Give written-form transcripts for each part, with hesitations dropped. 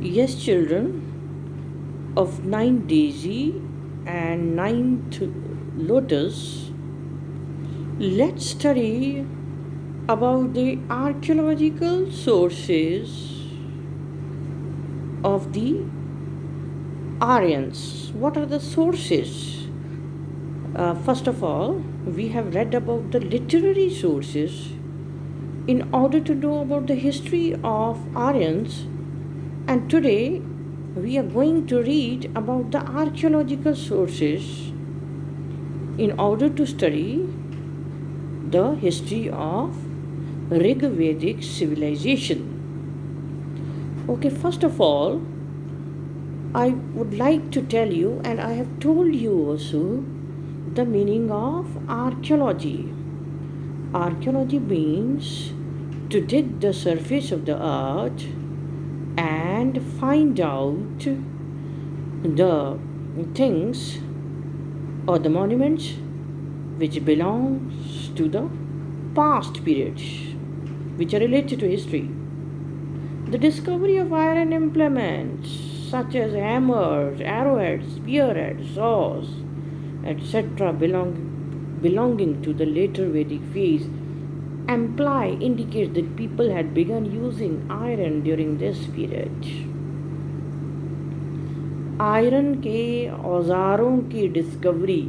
Yes, children of 9th Daisy and 9th Lotus, let's study about the archaeological sources of the Aryans. What are the sources? First of all, we have read about the literary sources in order to know about the history of Aryans, and today we are going to read about the archaeological sources in order to study the history of Rig Vedic civilization. Okay, first of all, I would like to tell you, and I have told you also, the meaning of archaeology. Archaeology means to dig the surface of the earth and find out the things or the monuments which belongs to the past periods, which are related to history. The discovery of iron implements such as hammers, arrowheads, spearheads, saws, etc. belonging to the later Vedic phase indicates that people had begun using iron during this period. Iron के औजारों की discovery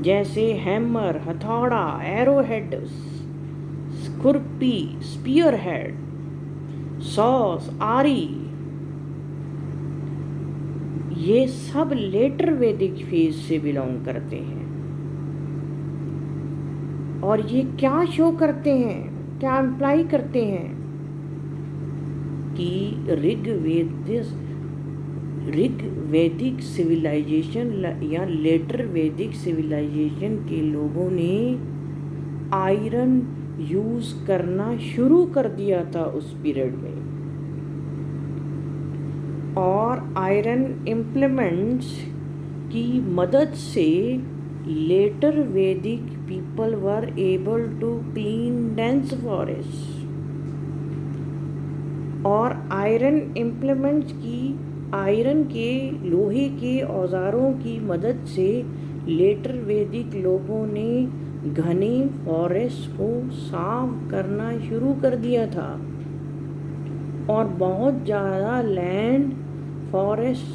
जैसे hammer, हथौड़ा, arrowhead, स्कुर्पी, spearhead, sauce, आरी, ये सब letter वैदिक phase से बिलोंग करते हैं। और ये क्या शो करते हैं, क्या इम्प्लाई करते हैं कि ऋग वैदिक सिविलाइजेशन या लेटर वैदिक सिविलाइजेशन के लोगों ने आयरन यूज करना शुरू कर दिया था उस पीरियड में, और आयरन इम्प्लीमेंट्स की मदद से later Vedic people were able to clean dense forest. और आयरन इम्प्लीमेंट्स की, आयरन के, लोहे के औजारों की मदद से लेटर वैदिक लोगों ने घने फॉरेस्ट को साफ करना शुरू कर दिया था, और बहुत ज़्यादा लैंड फॉरेस्ट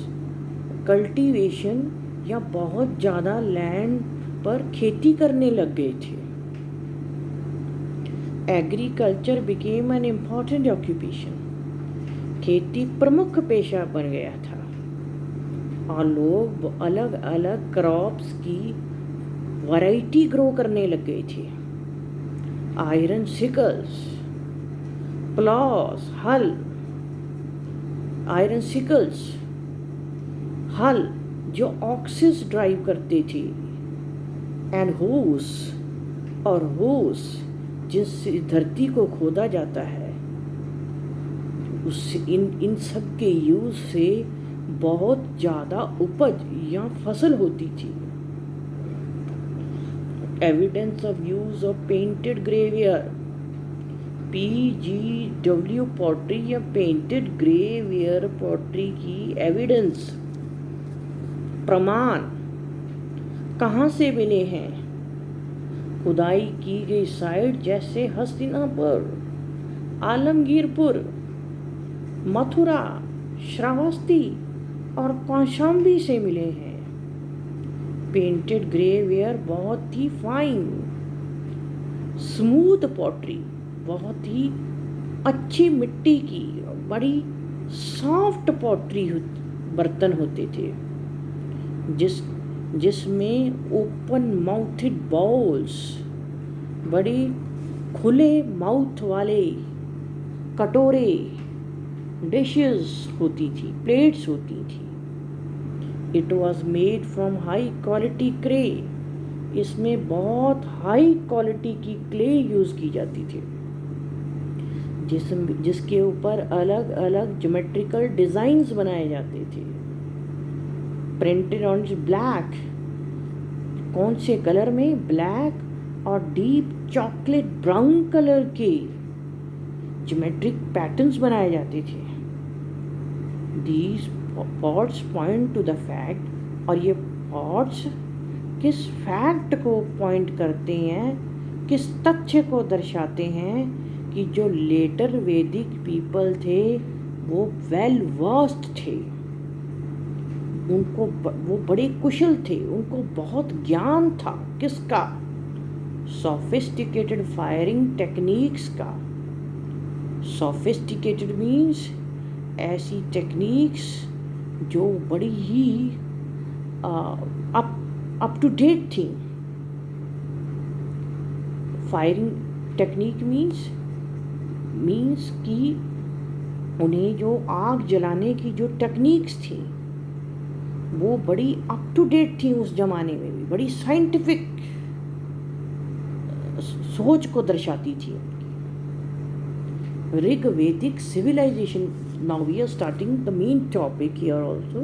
कल्टीवेशन या बहुत ज़्यादा लैंड पर खेती करने लग गए थे। Agriculture became an important occupation. खेती प्रमुख पेशा बन गया था, और लोग अलग अलग क्रॉप्स की वैरायटी ग्रो करने लग गए थे। आयरन सिकल्स, प्लॉस, हल, आयरन सिकल्स, हल जो ऑक्सिस ड्राइव करते थे, एंड होस, और होस जिससे धरती को खोदा जाता है, उससे इन सब के यूज से बहुत ज़्यादा उपज या फसल होती थी। Evidence of use of painted ग्रेवियर, PGW pottery या पेंटेड ग्रेवियर पॉटरी की एविडेंस, प्रमाण कहाँ से मिले हैं? खुदाई की गई साइट जैसे हस्तिनापुर, आलमगीरपुर, मथुरा, श्रावस्ती और कौशाम्बी से मिले हैं। पेंटेड ग्रेवियर बहुत ही फाइन, स्मूथ पॉटरी, बहुत ही अच्छी मिट्टी की, बड़ी सॉफ्ट पॉटरी बर्तन होते थे, जिसमें ओपन माउथेड बाउल्स, बड़े खुले माउथ वाले कटोरे, डिशेस होती थी, प्लेट्स होती थी। It was made from high quality clay, इसमें बहुत हाई क्वालिटी की क्ले यूज़ की जाती थी, जिसके ऊपर अलग अलग ज्योमेट्रिकल डिज़ाइंस बनाए जाते थे। प्रिंटेड ऑन ब्लैक, कौन से कलर में? ब्लैक और डीप चॉकलेट ब्राउन कलर के ज्योमेट्रिक पैटर्न्स बनाए जाते थे। These pots point two the fact, और ये पॉट्स किस फैक्ट को पॉइंट करते हैं, किस तथ्य को दर्शाते हैं कि जो लेटर वैदिक पीपल थे वो वेल वर्स्ड थे, वो बड़े कुशल थे, उनको बहुत ज्ञान था। किसका? सोफिस्टिकेटेड फायरिंग टेक्निक्स का। सोफिस्टिकेटेड मीन्स ऐसी टेक्निक्स जो बड़ी ही अप टू डेट थी। फायरिंग टेक्निक मीन्स कि उन्हें जो आग जलाने की जो टेक्निक्स थी वो बड़ी अप टू डेट थी उस जमाने में भी, बड़ी साइंटिफिक सोच को दर्शाती थी। ऋग वैदिक civilization, now we are starting the main topic here also,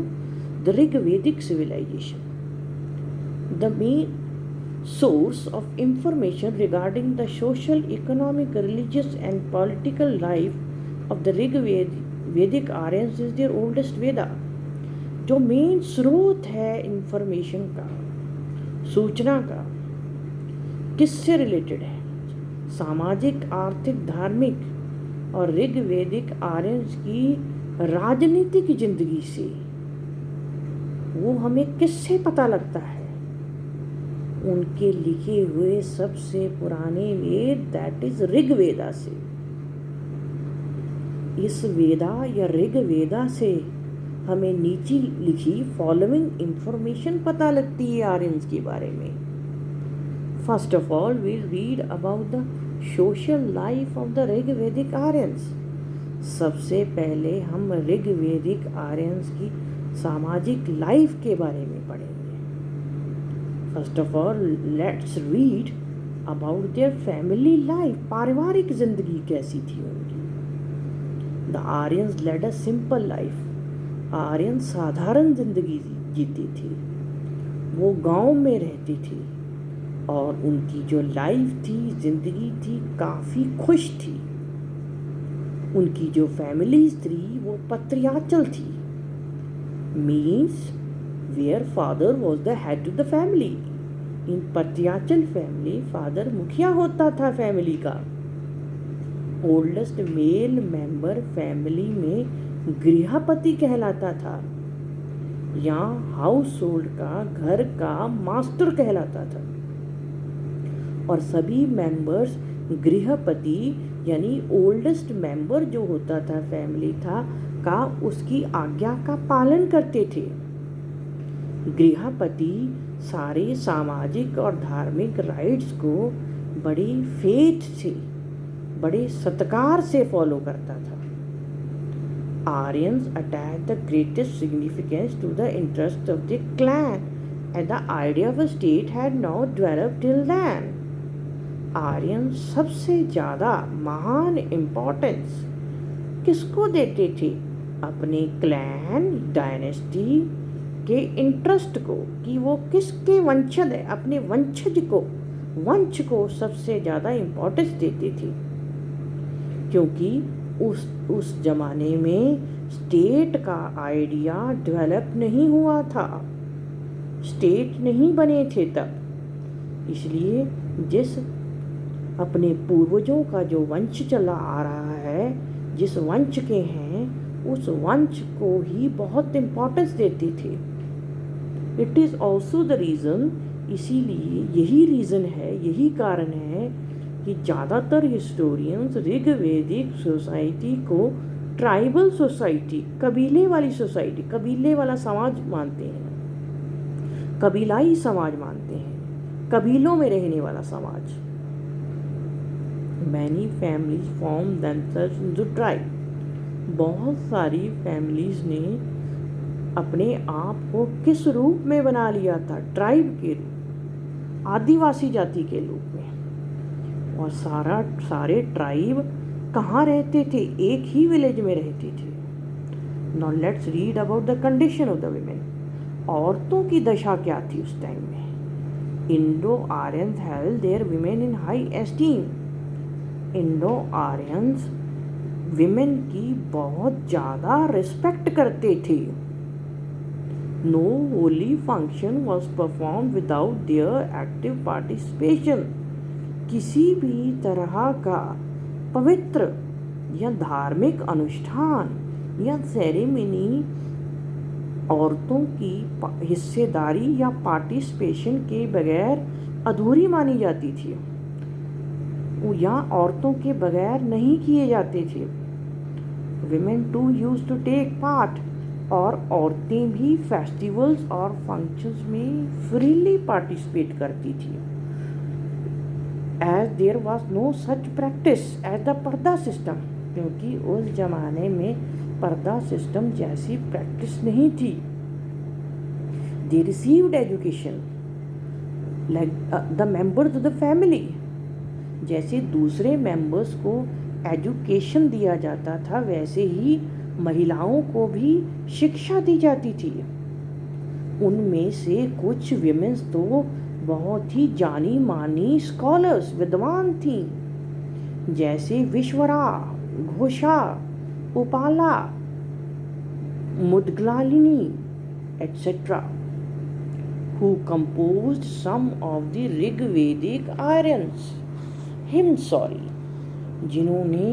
the Rig Vedic civilization. The main source of information regarding the social, economic, religious and political life of the Rig Vedic Aryans is their oldest Veda. जो main स्रोत है information का, सूचना का, किससे related है? सामाजिक, आर्थिक, धार्मिक और ऋग वैदिक आर्यंस की राजनीतिक जिंदगी से। वो हमें किससे पता लगता है? उनके लिखे हुए सबसे पुराने वेद, दैट इज ऋग वेदा से। इस वेदा या ऋग वेदा से हमें नीचे लिखी फॉलोइंग इंफॉर्मेशन पता लगती है आर्यंस के बारे में। First of all we'll read about the social life of the Rig Vedic Aryans. सबसे पहले हम ऋग वैदिक आर्यंस की सामाजिक लाइफ के बारे में पढ़ेंगे। First of all let's read about their family life. पारिवारिक जिंदगी कैसी थी उनकी? The Aryans led a simple life. Aryan साधारण जिंदगी जीती थी, वो गांव में रहती थी और उनकी जो लाइफ थी, जिंदगी थी, काफ़ी खुश थी। उनकी जो फैमिलीज थी वो पत्रियाचल थी, means where father was the head of the family. In patriarchal family father मुखिया होता था फैमिली का। ओल्डेस्ट मेल मेंबर फैमिली में गृहपति कहलाता था या हाउस होल्ड का, घर का मास्टर कहलाता था। और सभी मेंबर्स गृहपति यानी ओल्डेस्ट मेंबर जो होता था फैमिली का उसकी आज्ञा का पालन करते थे। गृहपति सारे सामाजिक और धार्मिक राइट्स को बड़ी फेथ से, बड़े सत्कार से फॉलो करता था। Aryans attached the greatest significance to the interest of the clan, and the idea of a state had not developed till then. Aryans सबसे ज़्यादा महान इम्पोर्टेंस किसको देते थे? अपने क्लैन डायनेस्टी के इंटरेस्ट को, कि वो किसके वंशज है, अपने वंश को सबसे ज़्यादा इम्पोर्टेंस देते थे। क्योंकि उस जमाने में स्टेट का आइडिया डेवलप नहीं हुआ था, स्टेट नहीं बने थे तब। इसलिए जिस अपने पूर्वजों का जो वंश चला आ रहा है, जिस वंश के हैं, उस वंश को ही बहुत इम्पोर्टेंस देते थे। It is also the reason, इसीलिए यही रीज़न है, यही कारण है कि ज़्यादातर हिस्टोरियंस ऋग वैदिक सोसाइटी को ट्राइबल सोसाइटी, कबीले वाली सोसाइटी, कबीले वाला समाज मानते हैं, कबीलाई समाज मानते हैं, कबीलों में रहने वाला समाज। Many families form themselves into tribe. बहुत सारी फैमिलीज ने अपने आप को किस रूप में बना लिया था? ट्राइब के रूप, आदिवासी जाति के रूप में। और सारे ट्राइब कहाँ रहते थे? एक ही विलेज में रहते थे। Now let's read about the condition of the women. औरतों की दशा क्या थी उस टाइम में? Indo Aryans held their women in high esteem. Indo Aryans women की बहुत ज़्यादा रिस्पेक्ट करते थे। No holy function was perform without their active participation. किसी भी तरह का पवित्र या धार्मिक अनुष्ठान या सेरेमनी औरतों की हिस्सेदारी या पार्टिसिपेशन के बगैर अधूरी मानी जाती थी या औरतों के बगैर नहीं किए जाते थे। Women to use to take part, और औरतें भी फेस्टिवल्स और फंक्शंस में फ्रीली पार्टिसिपेट करती थी। As there was no such practice as the purdah system, क्योंकि उस जमाने में पर्दा सिस्टम जैसी प्रैक्टिस नहीं थी। They received education like the members of the family, जैसे दूसरे मेंबर्स को एजुकेशन दिया जाता था वैसे ही महिलाओं को भी शिक्षा दी जाती थी। उनमें से कुछ विमेंस तो बहुत ही जानी मानी स्कॉलर्स विद्वान थीं, जैसे विश्वरा, घोषा, उपाला, मुदगलालिनी etc., who composed some of the Rigvedic hymns, जिन्होंने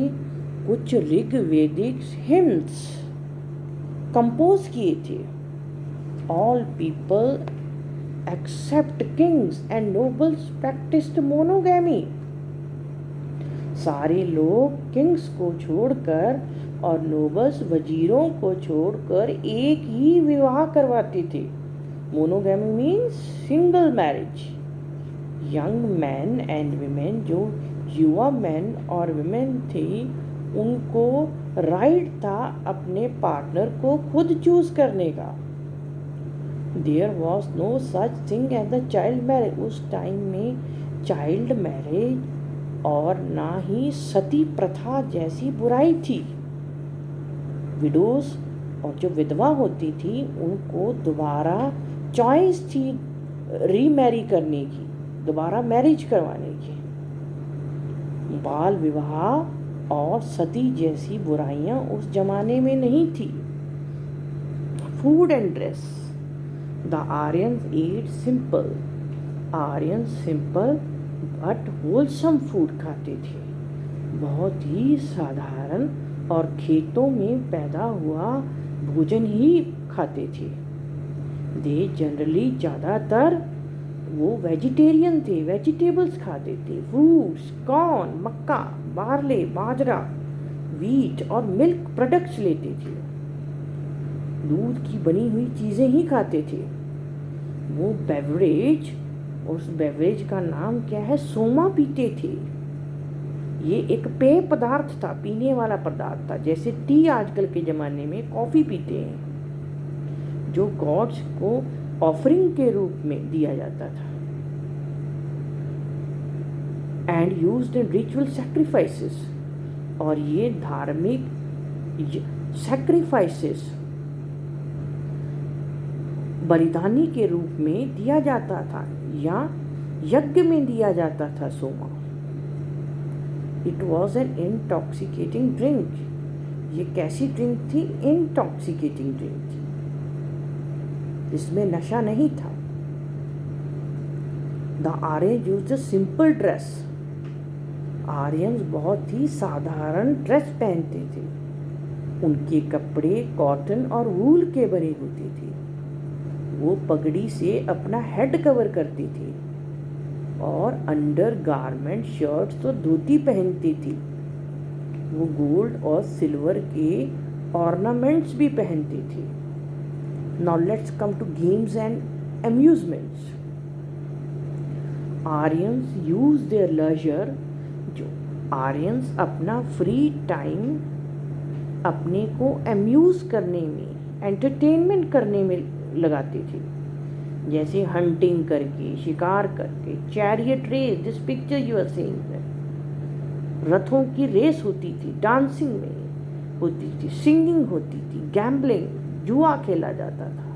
कुछ ऋग्वेदिक हिम्स कंपोज किए थे। All people except kings and nobles practised monogamy. सारे लोग किंग्स को छोड़कर और नोबल्स वजीरों को छोड़कर एक ही विवाह करवाते थे। Monogamy means single marriage. Young man and women, जो युवा मैन और विमेन थे, उनको राइट था अपने पार्टनर को खुद चूज करने का। There was no such thing as the child marriage. उस टाइम में चाइल्ड मैरिज और ना ही सती प्रथा जैसी बुराई थी। विडोज और जो विधवा होती थी उनको दोबारा चॉइस थी रीमैरी करने की, दोबारा मैरिज करवाने की। बाल विवाह और सती जैसी बुराइयां उस जमाने में नहीं थी। Food and dress, the Aryans ate simple. Aryans simple but wholesome food खाते थे, बहुत ही साधारण और खेतों में पैदा हुआ भोजन ही खाते थे। दे जनरली ज़्यादातर वो वेजिटेरियन थे, वेजिटेबल्स खाते थे, फ्रूट्स, कॉर्न, मक्का, बार्ले, बाजरा, वीट और मिल्क प्रोडक्ट्स लेते थे। दूध की बनी हुई चीज़ें ही खाते थे। वो बेवरेज, उस बेवरेज का नाम क्या है, सोमा पीते थे। ये एक पेय पदार्थ था, पीने वाला पदार्थ था, जैसे टी आजकल के ज़माने में कॉफ़ी पीते हैं, जो गॉड्स को ऑफरिंग के रूप में दिया जाता था। And used in ritual sacrifices, और ये धार्मिक सैक्रिफाइसेस बलिदानी के रूप में दिया जाता था या यज्ञ में दिया जाता था Soma. It was an intoxicating drink. ये कैसी ड्रिंक थी? इंटॉक्सिकेटिंग ड्रिंक थी, इसमें नशा नहीं था। The Aryan used a simple dress. Aryans बहुत ही साधारण ड्रेस पहनते थे। उनके कपड़े कॉटन और वूल के बने होते थे। वो पगड़ी से अपना हेड कवर करते थे और अंडर गारमेंट शर्ट्स और धोती पहनती थी। वो गोल्ड और सिल्वर के ऑर्नामेंट्स भी पहनती थी। Now let's come to games and amusements. Aryans use their leisure. जो आर्यंस अपना फ्री टाइम अपने को अम्यूज करने में, एंटरटेनमेंट करने में लगाते थे, जैसे हंटिंग करके, शिकार करके, chariot race, this picture you are seeing, रथों की रेस होती थी, डांसिंग में होती थी, सिंगिंग होती थी, गैम्बलिंग, जुआ खेला जाता था,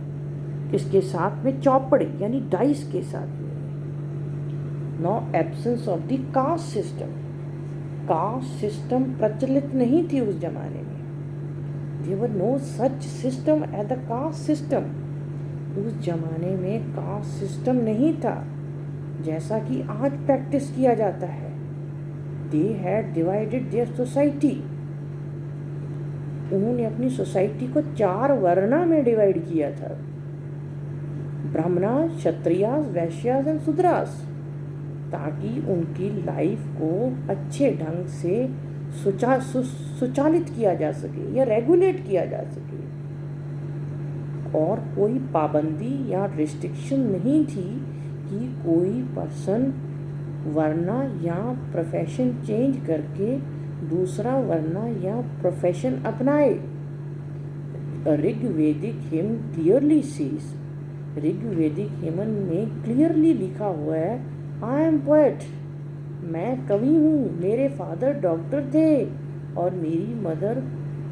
इसके साथ में चौपड़े यानी डाइस के साथ में। No absence of the caste system. Caste system प्रचलित नहीं थी उस जमाने में. There no such system as the caste system. उस जमाने में कास्ट सिस्टम नहीं था जैसा कि आज प्रैक्टिस किया जाता है. They had divided their society. उन्होंने अपनी सोसाइटी को 4 वर्णा में डिवाइड किया था. ब्राह्मणास, क्षत्रियास, वैश्यास एंड शूद्रास, ताकि उनकी लाइफ को अच्छे ढंग से सुचालित किया जा सके या रेगुलेट किया जा सके. और कोई पाबंदी या रिस्ट्रिक्शन नहीं थी कि कोई पर्सन वरना या प्रोफेशन चेंज करके दूसरा वरना या प्रोफेशन अपनाए. ऋग्वेदिक हिम क्लियरली सीज. ऋग्वेदिक हिमन में क्लियरली लिखा हुआ है, आई एम पोएट. मैं कवि हूँ. मेरे फादर डॉक्टर थे और मेरी मदर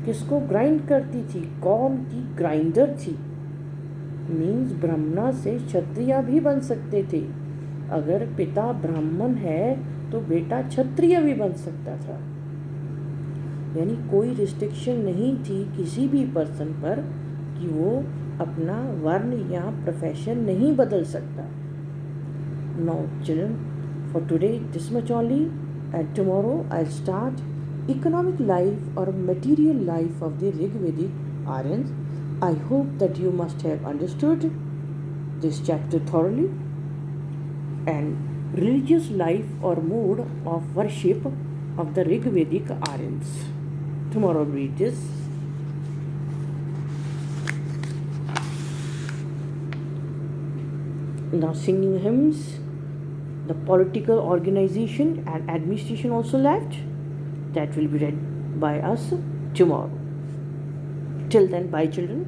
किसको ग्राइंड करती थी? कॉर्न की ग्राइंडर थी. मीन्स ब्राह्मणा से क्षत्रिय भी बन सकते थे. अगर पिता ब्राह्मण है तो बेटा क्षत्रिय भी बन सकता था. यानी कोई रिस्ट्रिक्शन नहीं थी किसी भी पर्सन पर कि वो अपना वर्ण या प्रोफेशन नहीं बदल सकता. Now children, for today this much only, and tomorrow I start economic life और material life of the Rigvedic Aryans. I hope that you must have understood this chapter thoroughly. And religious life or mode of worship of the Rigvedic Aryans. Tomorrow read this. Now singing hymns, the political organization and administration also left. That will be read by us tomorrow. Till then, bye children.